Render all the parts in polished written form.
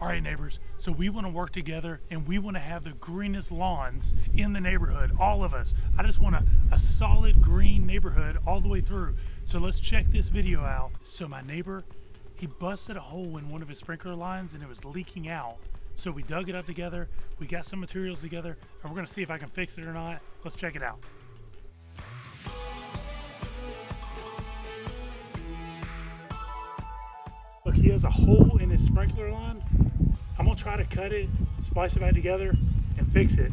All right, neighbors, so we want to work together and we want to have the greenest lawns in the neighborhood, all of us. I just want a solid green neighborhood all the way through. So let's check this video out. So my neighbor, he busted a hole in one of his sprinkler lines and it was leaking out. So we dug it up together, we got some materials together, and we're gonna see if I can fix it or not. Let's check it out. Look, he has a hole in his sprinkler line. I'm gonna try to cut it, splice it back together, and fix it.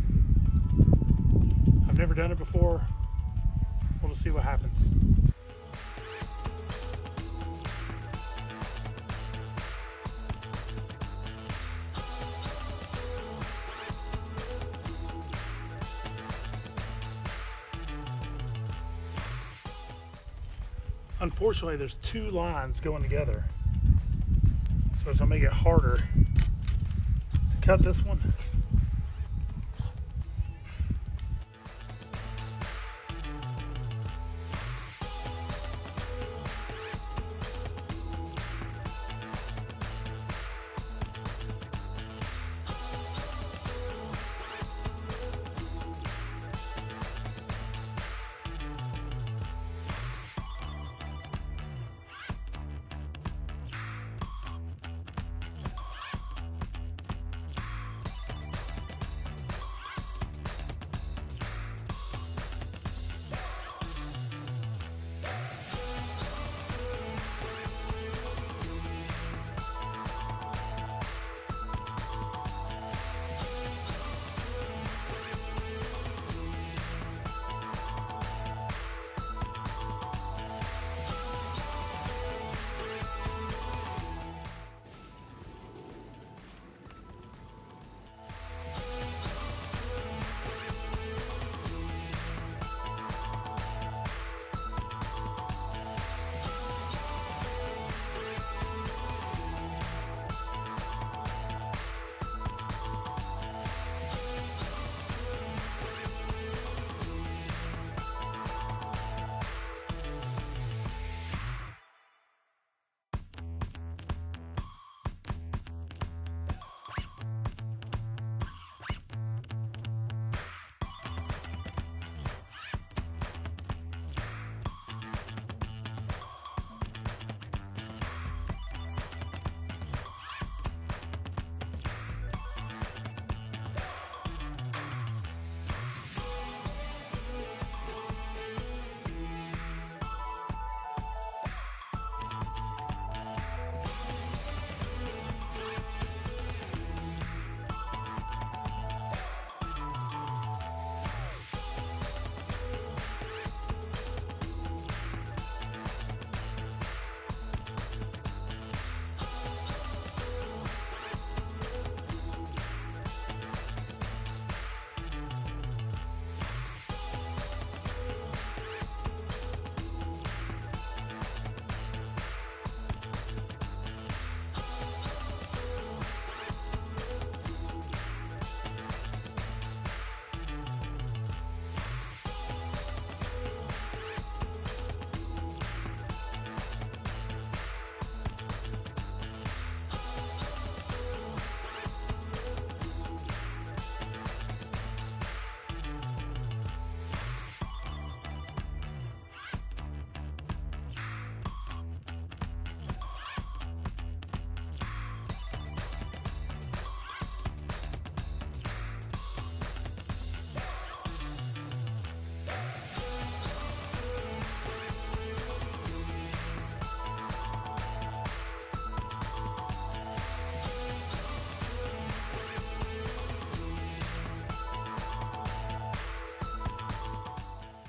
I've never done it before. We'll just see what happens. Unfortunately, there's two lines going together. So it's gonna make it harder to cut this one.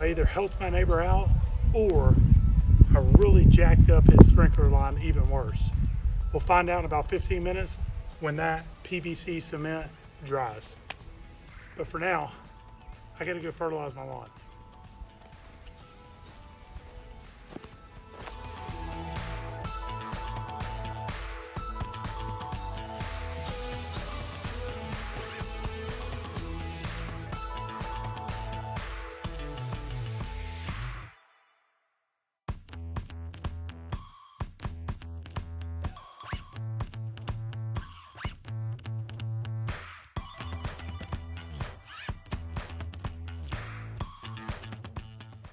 I either helped my neighbor out or I really jacked up his sprinkler line even worse. We'll find out in about 15 minutes when that PVC cement dries. But for now, I gotta go fertilize my lawn.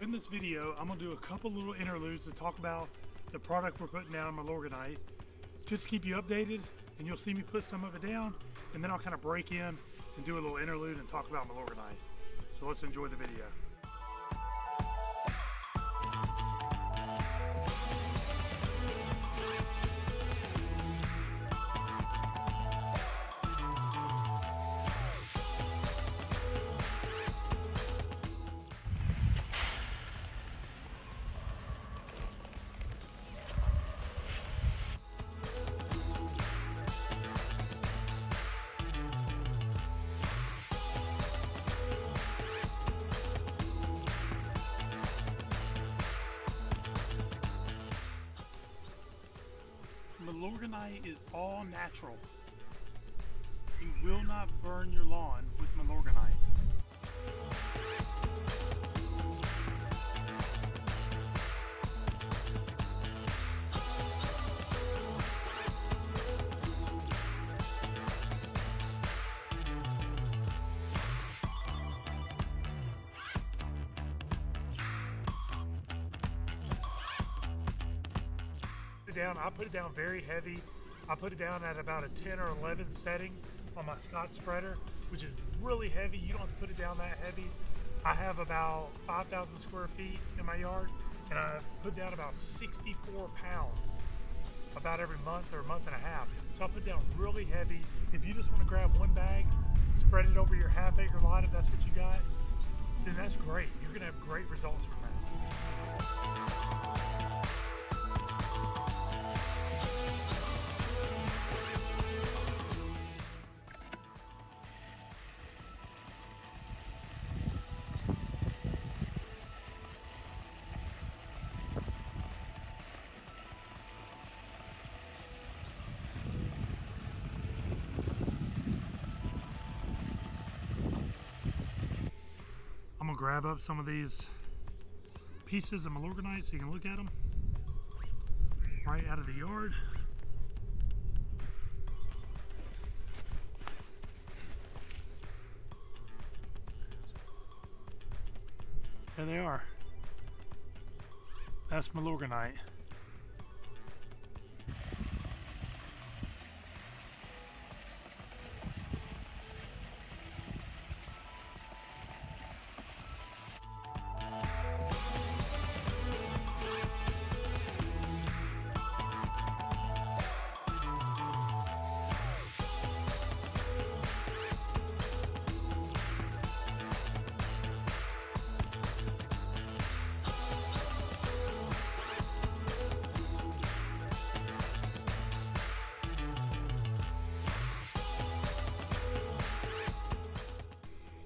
in this video, I'm gonna do a couple little interludes to talk about the product we're putting down, milorganite, just to keep you updated, and you'll see me put some of it down, and then I'll kind of break in and do a little interlude and talk about milorganite. So let's enjoy the video. Milorganite is all natural. You will not burn your lawn with milorganite. I put it down very heavy. I put it down at about a 10 or 11 setting on my Scotch spreader, which is really heavy. You don't have to put it down that heavy. I have about 5,000 square feet in my yard, and I put down about 64 pounds about every month or a month and a half. So I put down really heavy. If you just want to grab one bag, spread it over your half-acre lot if that's what you got, then that's great. You're gonna have great results from that. I'm gonna grab up some of these pieces of milorganite so you can look at them right out of the yard. There they are. That's milorganite.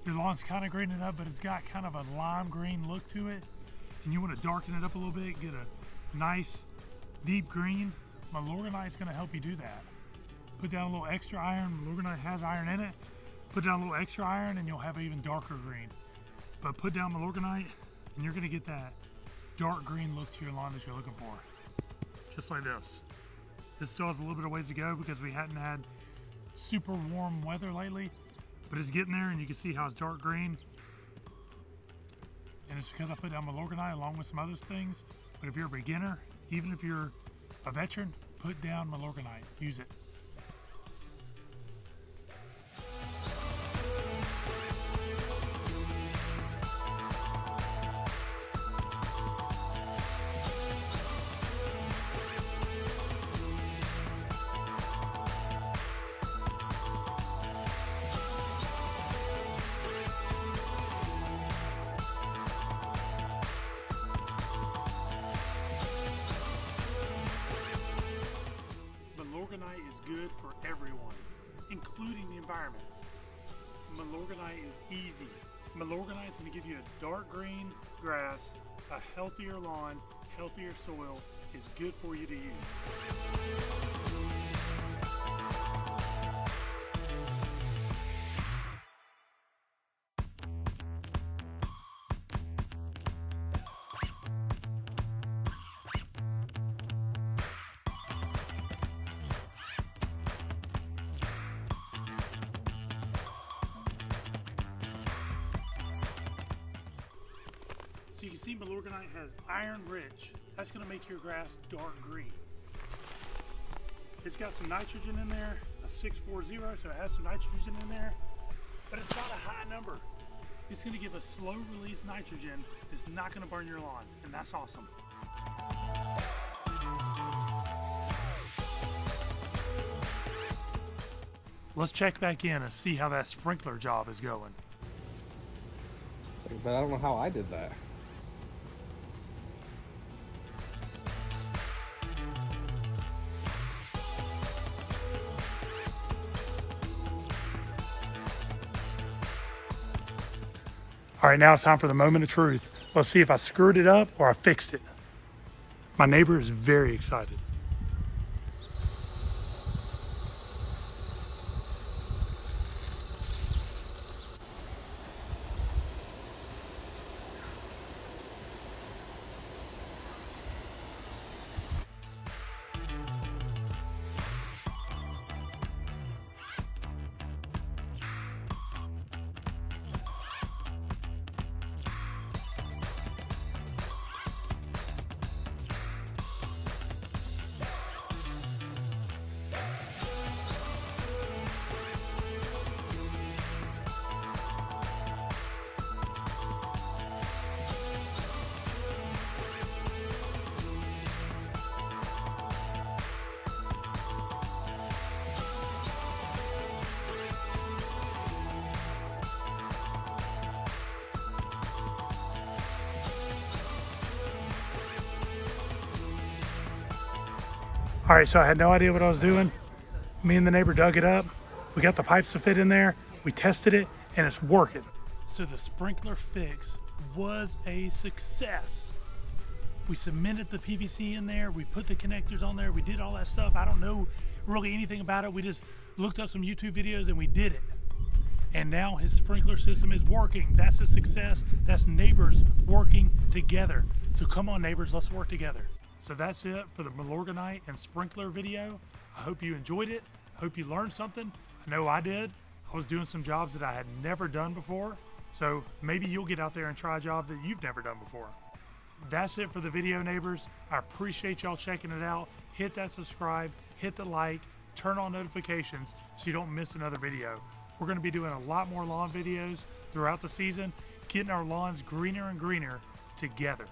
Your lawn's kind of greening up, but it's got kind of a lime green look to it, and you want to darken it up a little bit, get a nice deep green. Milorganite's going to help you do that. Put down a little extra iron. Milorganite has iron in it. Put down a little extra iron and you'll have an even darker green. But put down milorganite and you're going to get that dark green look to your lawn that you're looking for. Just like this. This still has a little bit of ways to go because we hadn't had super warm weather lately. But it's getting there, and you can see how it's dark green. And it's because I put down milorganite along with some other things. But if you're a beginner, even if you're a veteran, put down milorganite. Use it. Milorganite is good for everyone, including the environment. Milorganite is easy. Milorganite is going to give you a dark green grass, a healthier lawn, healthier soil. Is good for you to use. So you can see milorganite has iron rich. That's gonna make your grass dark green. It's got some nitrogen in there, a 640, so it has some nitrogen in there, but it's not a high number. It's gonna give a slow release nitrogen that's not gonna burn your lawn, and that's awesome. Let's check back in and see how that sprinkler job is going. But I don't know how I did that. All right, now it's time for the moment of truth. Let's see if I screwed it up or I fixed it. My neighbor is very excited. All right, so I had no idea what I was doing. Me and the neighbor dug it up. We got the pipes to fit in there. We tested it and it's working. So the sprinkler fix was a success. We cemented the PVC in there. We put the connectors on there. We did all that stuff. I don't know really anything about it. We just looked up some YouTube videos and we did it. And now his sprinkler system is working. That's a success. That's neighbors working together. So come on neighbors, let's work together. So that's it for the milorganite and sprinkler video. I hope you enjoyed it. I hope you learned something. I know I did. I was doing some jobs that I had never done before. So maybe you'll get out there and try a job that you've never done before. That's it for the video, neighbors. I appreciate y'all checking it out. Hit that subscribe, hit the like, turn on notifications so you don't miss another video. We're gonna be doing a lot more lawn videos throughout the season, getting our lawns greener and greener together.